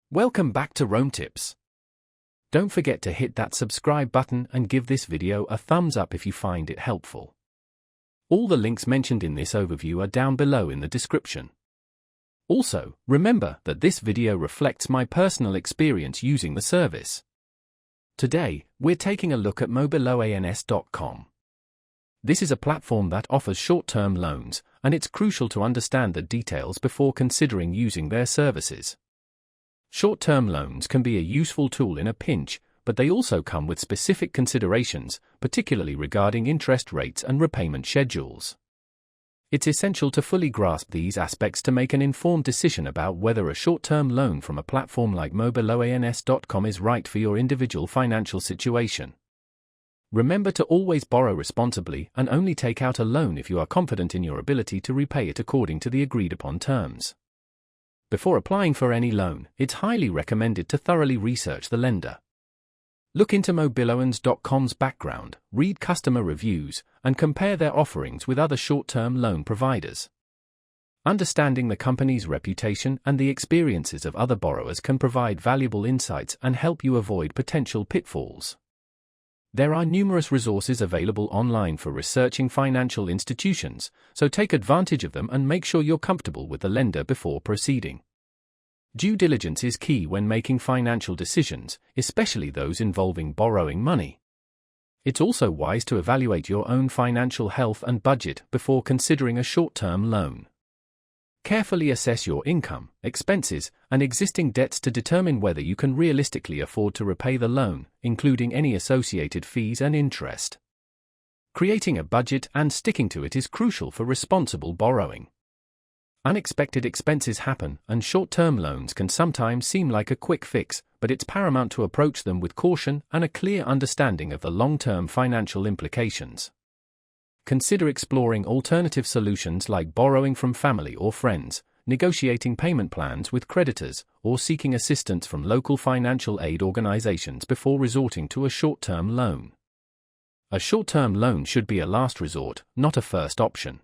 Welcome back to Rome Tips. Don't forget to hit that subscribe button and give this video a thumbs up if you find it helpful. All the links mentioned in this overview are down below in the description. Also, remember that this video reflects my personal experience using the service. Today, we're taking a look at Mobiloans.com. This is a platform that offers short-term loans, and it's crucial to understand the details before considering using their services. Short-term loans can be a useful tool in a pinch, but they also come with specific considerations, particularly regarding interest rates and repayment schedules. It's essential to fully grasp these aspects to make an informed decision about whether a short-term loan from a platform like Mobiloans.com is right for your individual financial situation. Remember to always borrow responsibly and only take out a loan if you are confident in your ability to repay it according to the agreed-upon terms. Before applying for any loan, it's highly recommended to thoroughly research the lender. Look into Mobiloans.com's background, read customer reviews, and compare their offerings with other short-term loan providers. Understanding the company's reputation and the experiences of other borrowers can provide valuable insights and help you avoid potential pitfalls. There are numerous resources available online for researching financial institutions, so take advantage of them and make sure you're comfortable with the lender before proceeding. Due diligence is key when making financial decisions, especially those involving borrowing money. It's also wise to evaluate your own financial health and budget before considering a short-term loan. Carefully assess your income, expenses, and existing debts to determine whether you can realistically afford to repay the loan, including any associated fees and interest. Creating a budget and sticking to it is crucial for responsible borrowing. Unexpected expenses happen, and short-term loans can sometimes seem like a quick fix, but it's paramount to approach them with caution and a clear understanding of the long-term financial implications. Consider exploring alternative solutions like borrowing from family or friends, negotiating payment plans with creditors, or seeking assistance from local financial aid organizations before resorting to a short-term loan. A short-term loan should be a last resort, not a first option.